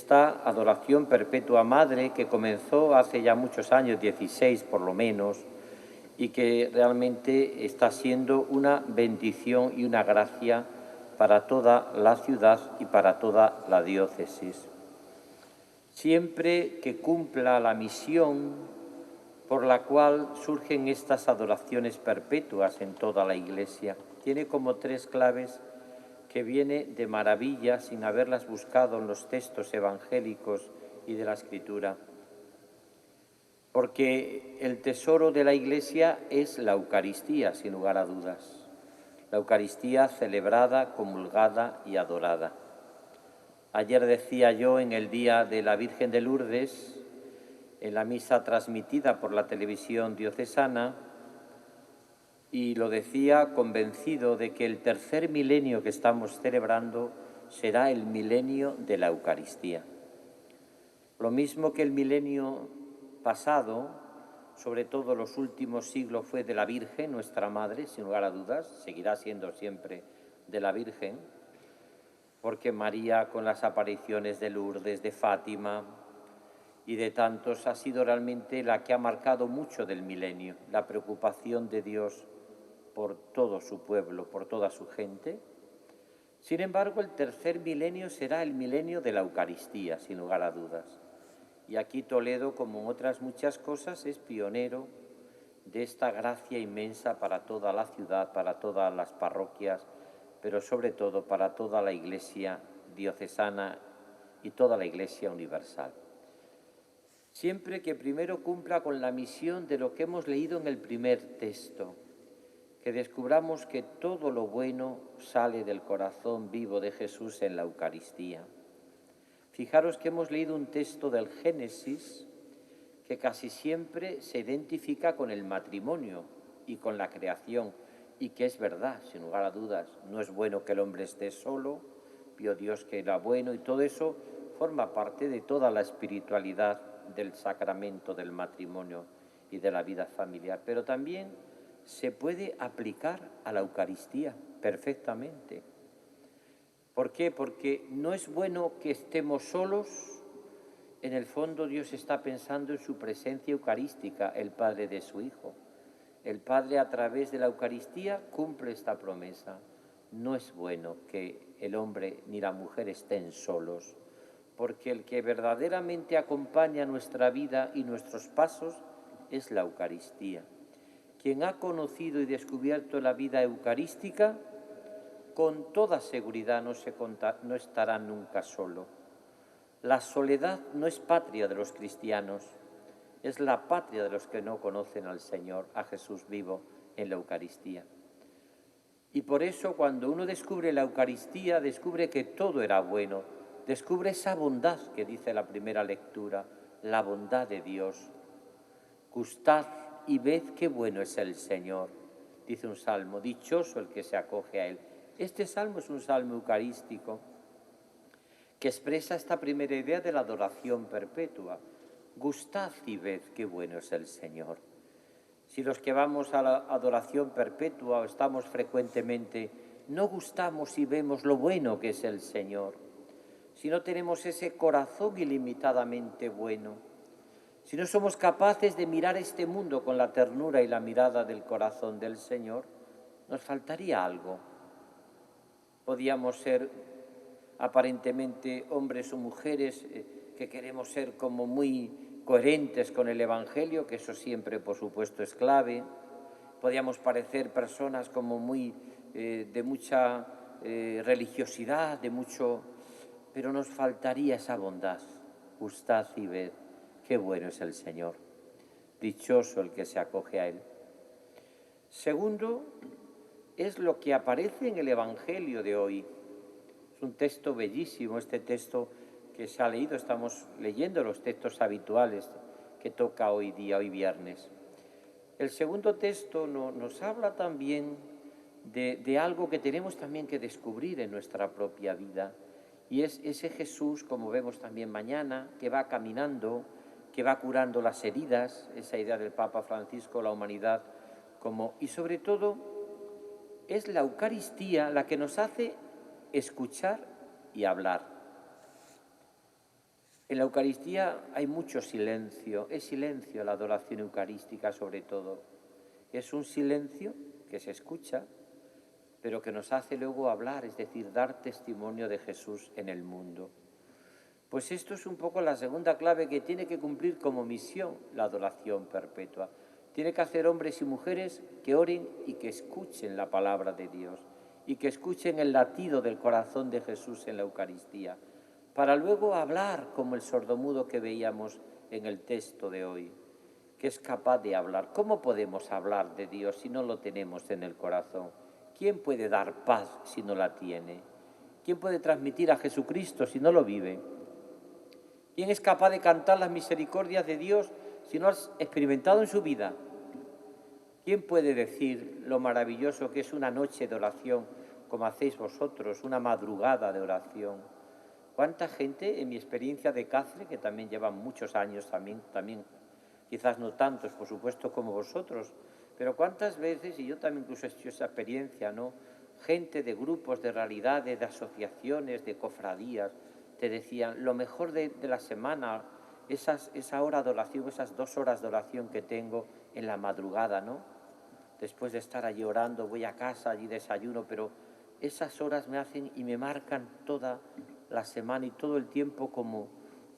esta adoración perpetua madre que comenzó hace ya muchos años, 16 por lo menos, y que realmente está siendo una bendición y una gracia para toda la ciudad y para toda la diócesis. Siempre que cumpla la misión por la cual surgen estas adoraciones perpetuas en toda la Iglesia, tiene como tres claves que viene de maravilla sin haberlas buscado en los textos evangélicos y de la Escritura. Porque el tesoro de la Iglesia es la Eucaristía, sin lugar a dudas. La Eucaristía celebrada, comulgada y adorada. Ayer decía yo en el Día de la Virgen de Lourdes, en la misa transmitida por la televisión diocesana, y lo decía convencido de que el tercer milenio que estamos celebrando será el milenio de la Eucaristía. Lo mismo que el milenio pasado, sobre todo los últimos siglos, fue de la Virgen, nuestra Madre, sin lugar a dudas, seguirá siendo siempre de la Virgen, porque María, con las apariciones de Lourdes, de Fátima y de tantos, ha sido realmente la que ha marcado mucho del milenio, la preocupación de Dios por todo su pueblo, por toda su gente. Sin embargo, el tercer milenio será el milenio de la Eucaristía, sin lugar a dudas. Y aquí Toledo, como en otras muchas cosas, es pionero de esta gracia inmensa para toda la ciudad, para todas las parroquias, pero sobre todo para toda la Iglesia diocesana y toda la Iglesia universal. Siempre que primero cumpla con la misión de lo que hemos leído en el primer texto, que descubramos que todo lo bueno sale del corazón vivo de Jesús en la Eucaristía. Fijaros que hemos leído un texto del Génesis que casi siempre se identifica con el matrimonio y con la creación, y que es verdad, sin lugar a dudas. No es bueno que el hombre esté solo, vio Dios que era bueno, y todo eso forma parte de toda la espiritualidad del sacramento del matrimonio y de la vida familiar. Pero también se puede aplicar a la Eucaristía perfectamente. ¿Por qué? Porque no es bueno que estemos solos. En el fondo Dios está pensando en su presencia eucarística, el Padre de su Hijo. El Padre, a través de la Eucaristía, cumple esta promesa. No es bueno que el hombre ni la mujer estén solos, porque el que verdaderamente acompaña nuestra vida y nuestros pasos es la Eucaristía. Quien ha conocido y descubierto la vida eucarística, con toda seguridad no estará nunca solo. La soledad no es patria de los cristianos, es la patria de los que no conocen al Señor, a Jesús vivo en la Eucaristía. Y por eso cuando uno descubre la Eucaristía, descubre que todo era bueno, descubre esa bondad que dice la primera lectura, la bondad de Dios. Gustad y ved qué bueno es el Señor, dice un salmo, dichoso el que se acoge a Él. Este salmo es un salmo eucarístico que expresa esta primera idea de la adoración perpetua. Gustad y ved qué bueno es el Señor. Si los que vamos a la adoración perpetua o estamos frecuentemente, no gustamos y vemos lo bueno que es el Señor, si no tenemos ese corazón ilimitadamente bueno, si no somos capaces de mirar este mundo con la ternura y la mirada del corazón del Señor, nos faltaría algo. Podíamos ser aparentemente hombres o mujeres que queremos ser como muy coherentes con el Evangelio, que eso siempre, por supuesto, es clave. Podíamos parecer personas como muy de mucha religiosidad, pero nos faltaría esa bondad. Gustad y ved qué bueno es el Señor. Dichoso el que se acoge a Él. Segundo, es lo que aparece en el Evangelio de hoy. Es un texto bellísimo, este texto que se ha leído. Estamos leyendo los textos habituales que toca hoy día, hoy viernes. El segundo texto nos habla también de algo que tenemos también que descubrir en nuestra propia vida. Y es ese Jesús, como vemos también mañana, que va caminando, que va curando las heridas, esa idea del Papa Francisco, la humanidad y sobre todo es la Eucaristía la que nos hace escuchar y hablar. En la Eucaristía hay mucho silencio, es silencio la adoración eucarística sobre todo. Es un silencio que se escucha, pero que nos hace luego hablar, es decir, dar testimonio de Jesús en el mundo. Pues esto es un poco la segunda clave que tiene que cumplir como misión la adoración perpetua. Tiene que hacer hombres y mujeres que oren y que escuchen la palabra de Dios y que escuchen el latido del corazón de Jesús en la Eucaristía, para luego hablar como el sordomudo que veíamos en el texto de hoy, que es capaz de hablar. ¿Cómo podemos hablar de Dios si no lo tenemos en el corazón? ¿Quién puede dar paz si no la tiene? ¿Quién puede transmitir a Jesucristo si no lo vive? ¿Quién es capaz de cantar las misericordias de Dios si no has experimentado en su vida? ¿Quién puede decir lo maravilloso que es una noche de oración, como hacéis vosotros, una madrugada de oración? ¿Cuánta gente, en mi experiencia de Cáceres, que también llevan muchos años, también quizás no tantos, por supuesto, como vosotros, pero cuántas veces, y yo también incluso he hecho esa experiencia, ¿no? Gente de grupos, de realidades, de asociaciones, de cofradías, te decían, lo mejor de la semana, esa hora de oración, esas 2 horas de oración que tengo en la madrugada, ¿no? Después de estar allí orando, voy a casa, allí desayuno, pero esas horas me hacen y me marcan toda la semana y todo el tiempo como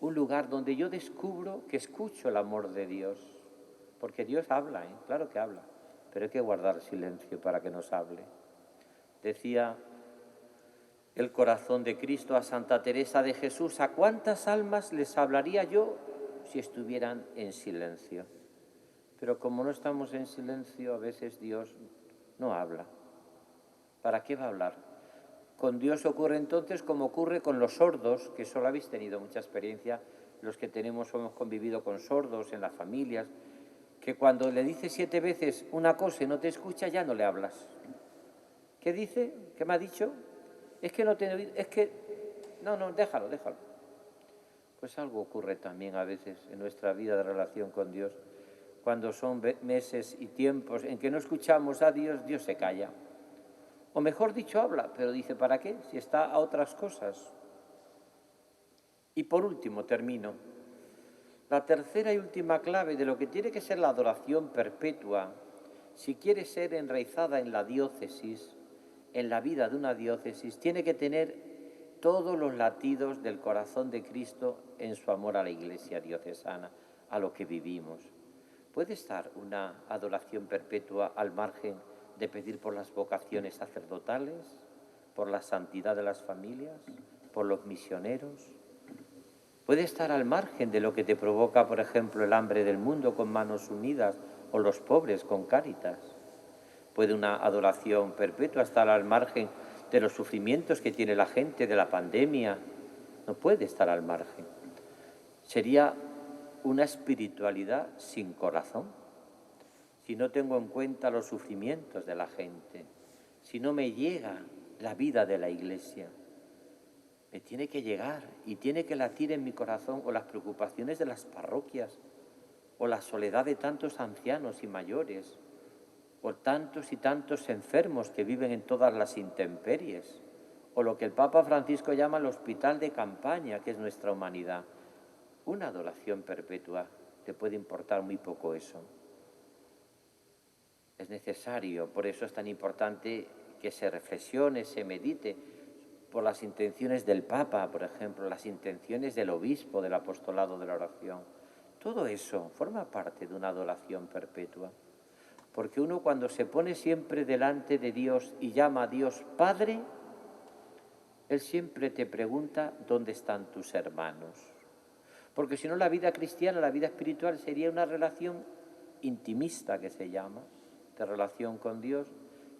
un lugar donde yo descubro que escucho el amor de Dios. Porque Dios habla, claro que habla, pero hay que guardar silencio para que nos hable. Decía el corazón de Cristo a Santa Teresa de Jesús, ¿a cuántas almas les hablaría yo si estuvieran en silencio? Pero como no estamos en silencio, a veces Dios no habla. ¿Para qué va a hablar? Con Dios ocurre entonces como ocurre con los sordos, que solo habéis tenido mucha experiencia, los que hemos convivido con sordos en las familias, que cuando le dices 7 veces una cosa y no te escucha, ya no le hablas. ¿Qué dice? ¿Qué me ha dicho? Es que no te... Es que... No, déjalo. Pues algo ocurre también a veces en nuestra vida de relación con Dios. Cuando son meses y tiempos en que no escuchamos a Dios, Dios se calla. O mejor dicho, habla, pero dice, ¿para qué? Si está a otras cosas. Y por último, termino. La tercera y última clave de lo que tiene que ser la adoración perpetua, si quiere ser enraizada en la diócesis, en la vida de una diócesis, tiene que tener todos los latidos del corazón de Cristo en su amor a la Iglesia diocesana, a lo que vivimos. ¿Puede estar una adoración perpetua al margen de pedir por las vocaciones sacerdotales, por la santidad de las familias, por los misioneros? ¿Puede estar al margen de lo que te provoca, por ejemplo, el hambre del mundo con Manos Unidas o los pobres con Cáritas? ¿Puede una adoración perpetua estar al margen de los sufrimientos que tiene la gente, de la pandemia? No puede estar al margen. Sería una espiritualidad sin corazón. Si no tengo en cuenta los sufrimientos de la gente, si no me llega la vida de la Iglesia, me tiene que llegar y tiene que latir en mi corazón o las preocupaciones de las parroquias, o la soledad de tantos ancianos y mayores, o tantos y tantos enfermos que viven en todas las intemperies, o lo que el Papa Francisco llama el hospital de campaña, que es nuestra humanidad. Una adoración perpetua te puede importar muy poco eso. Es necesario, por eso es tan importante que se reflexione, se medite por las intenciones del Papa, por ejemplo, las intenciones del obispo, del apostolado de la oración. Todo eso forma parte de una adoración perpetua. Porque uno cuando se pone siempre delante de Dios y llama a Dios Padre, Él siempre te pregunta dónde están tus hermanos. Porque si no, la vida cristiana, la vida espiritual sería una relación intimista, que se llama, de relación con Dios.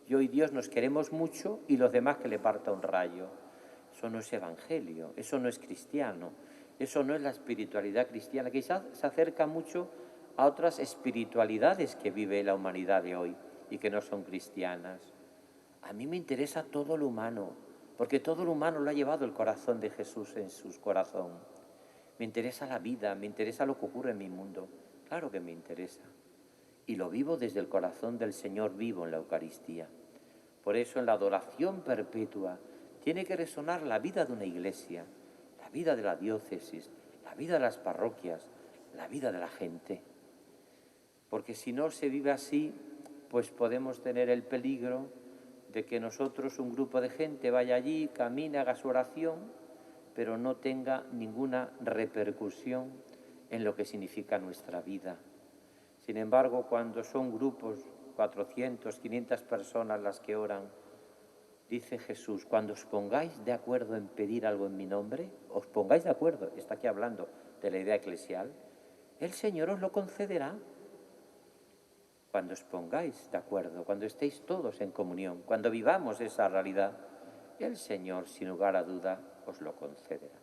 Yo y Dios nos queremos mucho y los demás que le parta un rayo. Eso no es evangelio, eso no es cristiano, eso no es la espiritualidad cristiana. Quizás se acerca mucho a otras espiritualidades que vive la humanidad de hoy y que no son cristianas. A mí me interesa todo lo humano, porque todo lo humano lo ha llevado el corazón de Jesús en su corazón. Me interesa la vida, me interesa lo que ocurre en mi mundo. Claro que me interesa. Y lo vivo desde el corazón del Señor vivo en la Eucaristía. Por eso en la adoración perpetua tiene que resonar la vida de una iglesia, la vida de la diócesis, la vida de las parroquias, la vida de la gente. Porque si no se vive así, pues podemos tener el peligro de que nosotros, un grupo de gente, vaya allí, camine, haga su oración, pero no tenga ninguna repercusión en lo que significa nuestra vida. Sin embargo, cuando son grupos, 400, 500 personas las que oran, dice Jesús, cuando os pongáis de acuerdo en pedir algo en mi nombre, os pongáis de acuerdo, está aquí hablando de la idea eclesial, el Señor os lo concederá. Cuando os pongáis de acuerdo, cuando estéis todos en comunión, cuando vivamos esa realidad, el Señor, sin lugar a duda, os lo concederá.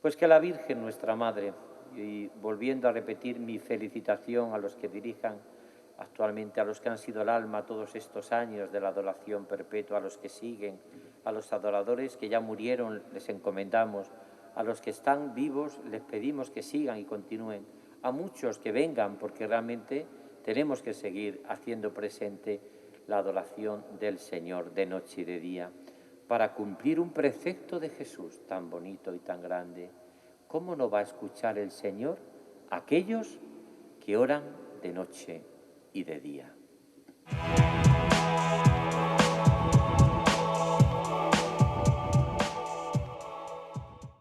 Pues que la Virgen, nuestra Madre, y volviendo a repetir mi felicitación a los que dirijan actualmente, a los que han sido el alma todos estos años de la adoración perpetua, a los que siguen, a los adoradores que ya murieron, les encomendamos, a los que están vivos les pedimos que sigan y continúen, a muchos que vengan, porque realmente tenemos que seguir haciendo presente la adoración del Señor de noche y de día, para cumplir un precepto de Jesús tan bonito y tan grande. ¿Cómo no va a escuchar el Señor a aquellos que oran de noche y de día?